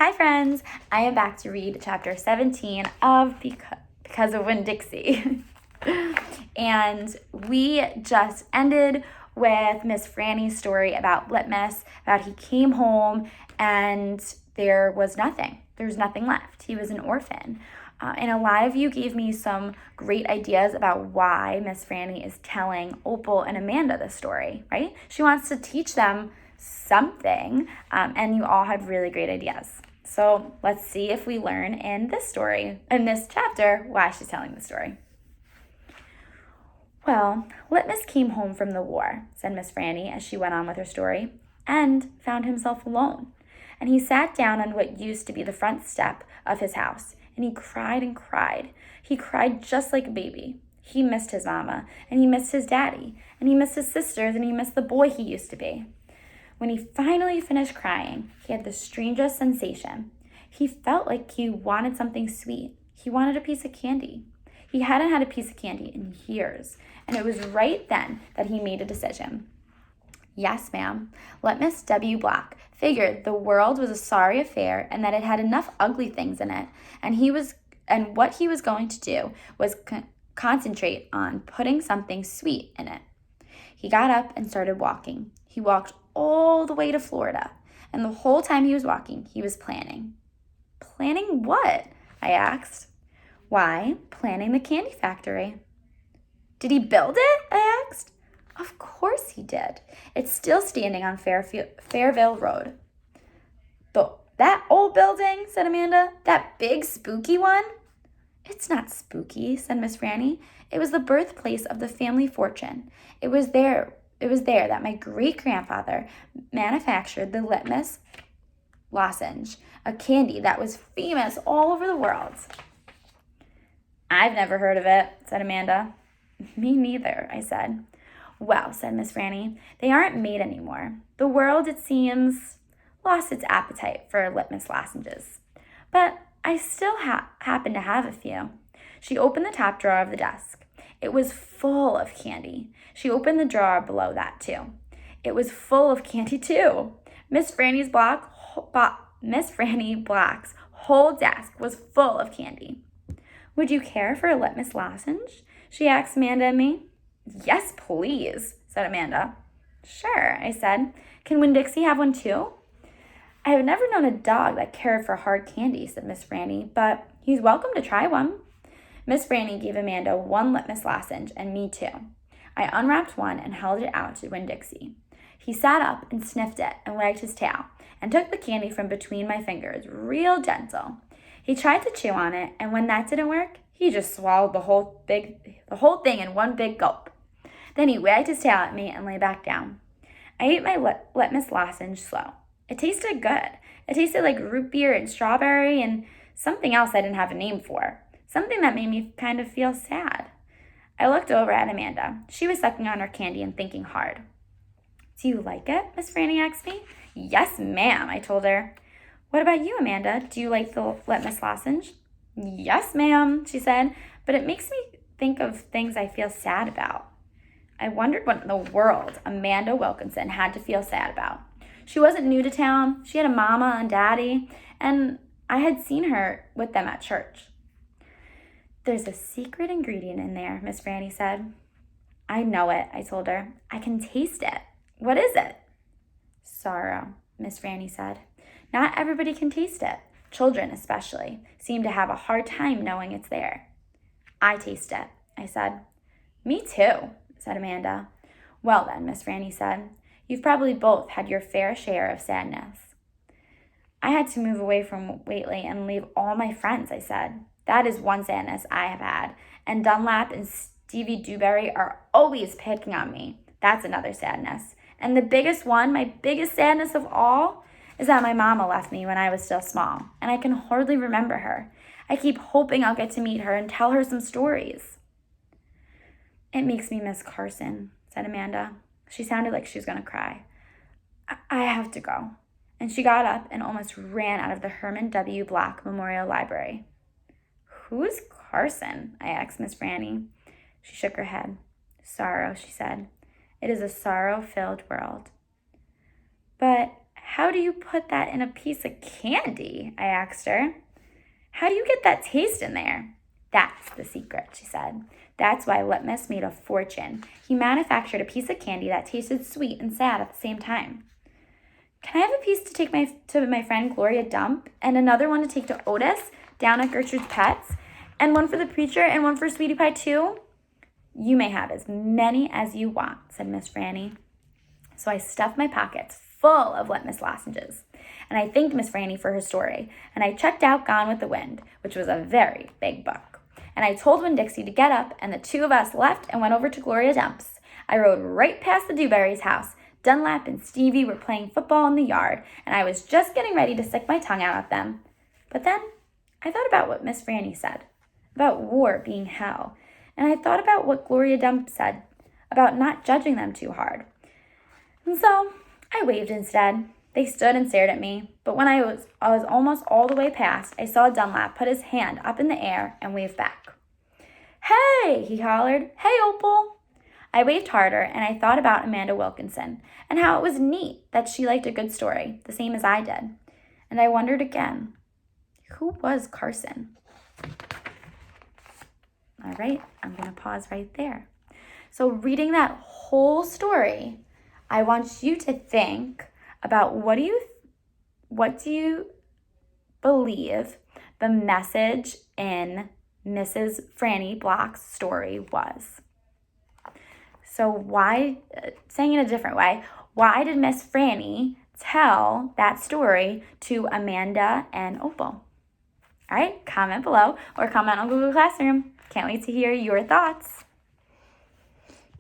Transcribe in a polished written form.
Hi friends, I am back to read chapter 17 of Because of Winn-Dixie. And we just ended with Miss Franny's story about Litmus, about he came home and there was nothing. There was nothing left. He was an orphan. And a lot of you gave me some great ideas about why Miss Franny is telling Opal and Amanda this story, right? She wants to teach them something, and you all had really great ideas. So let's see if we learn in this chapter, why she's telling the story. Well, Litmus came home from the war, said Miss Franny as she went on with her story, and found himself alone. And he sat down on what used to be the front step of his house, and he cried and cried. He cried just like a baby. He missed his mama, and he missed his daddy, and he missed his sisters, and he missed the boy he used to be. When he finally finished crying, he had the strangest sensation. He felt like he wanted something sweet. He wanted a piece of candy. He hadn't had a piece of candy in years, and it was right then that he made a decision. Yes, ma'am. Litmus W. Black figured the world was a sorry affair and that it had enough ugly things in it, and what he was going to do was concentrate on putting something sweet in it. He got up and started walking. He walked all the way to Florida, and the whole time he was walking, he was planning. Planning what? I asked. Why, planning the candy factory. Did he build it? I asked. Of course he did. It's still standing on Fairville Road. That old building, said Amanda. That big spooky one? It's not spooky, said Miss Franny. It was the birthplace of the family fortune. It was there that my great-grandfather manufactured the Litmus lozenge, a candy that was famous all over the world. I've never heard of it, said Amanda. Me neither, I said. Well, said Miss Franny, they aren't made anymore. The world, it seems, lost its appetite for Litmus lozenges. But I still happen to have a few. She opened the top drawer of the desk. It was full of candy. She opened the drawer below that, too. It was full of candy, too. Miss Franny Black's whole desk was full of candy. Would you care for a Litmus lozenge? She asked Amanda and me. Yes, please, said Amanda. Sure, I said. Can Winn-Dixie have one, too? I have never known a dog that cared for hard candy, said Miss Franny, but he's welcome to try one. Miss Franny gave Amanda one Litmus lozenge and me too. I unwrapped one and held it out to Winn-Dixie. He sat up and sniffed it and wagged his tail and took the candy from between my fingers real gentle. He tried to chew on it, and when that didn't work, he just swallowed the whole thing in one big gulp. Then he wagged his tail at me and lay back down. I ate my Litmus lozenge slow. It tasted good. It tasted like root beer and strawberry and something else I didn't have a name for. Something that made me kind of feel sad. I looked over at Amanda. She was sucking on her candy and thinking hard. Do you like it? Miss Franny asked me. Yes, ma'am, I told her. What about you, Amanda? Do you like the Litmus lozenge? Yes, ma'am, she said, but it makes me think of things I feel sad about. I wondered what in the world Amanda Wilkinson had to feel sad about. She wasn't new to town. She had a mama and daddy, and I had seen her with them at church. There's a secret ingredient in there, Miss Franny said. I know it, I told her. I can taste it. What is it? Sorrow, Miss Franny said. Not everybody can taste it. Children, especially, seem to have a hard time knowing it's there. I taste it, I said. Me too, said Amanda. Well then, Miss Franny said, you've probably both had your fair share of sadness. I had to move away from Whately and leave all my friends, I said. That is one sadness I have had, and Dunlap and Stevie Dewberry are always picking on me. That's another sadness. And the biggest one, my biggest sadness of all, is that my mama left me when I was still small, and I can hardly remember her. I keep hoping I'll get to meet her and tell her some stories. It makes me miss Carson, said Amanda. She sounded like she was going to cry. I have to go. And she got up and almost ran out of the Herman W. Black Memorial Library. Who's Carson? I asked Miss Franny. She shook her head. Sorrow, she said. It is a sorrow-filled world. But How do you put that in a piece of candy? I asked her. How do you get that taste in there? That's the secret, she said. That's why Litmus made a fortune. He manufactured a piece of candy that tasted sweet and sad at the same time. Can I have a piece to take to my friend Gloria Dump, and another one to take to Otis down at Gertrude's Pets, and one for the preacher and one for Sweetie Pie too? You may have as many as you want, said Miss Franny. So I stuffed my pockets full of Litmus lozenges, and I thanked Miss Franny for her story, and I checked out Gone with the Wind, which was a very big book. And I told Winn-Dixie to get up, and the two of us left and went over to Gloria Dump's. I rode right past the Dewberry's house. Dunlap and Stevie were playing football in the yard, and I was just getting ready to stick my tongue out at them. But then I thought about what Miss Franny said, about war being hell, and I thought about what Gloria Dump said, about not judging them too hard. And so I waved instead. They stood and stared at me, but when I was almost all the way past, I saw Dunlap put his hand up in the air and wave back. Hey, he hollered. Hey, Opal. I waved harder, and I thought about Amanda Wilkinson and how it was neat that she liked a good story, the same as I did. And I wondered again, who was Carson? All right, I'm going to pause right there. So reading that whole story, I want you to think about what do you believe the message in Mrs. Franny Block's story was? So saying it a different way, why did Miss Franny tell that story to Amanda and Opal? All right, comment below or comment on Google Classroom. Can't wait to hear your thoughts.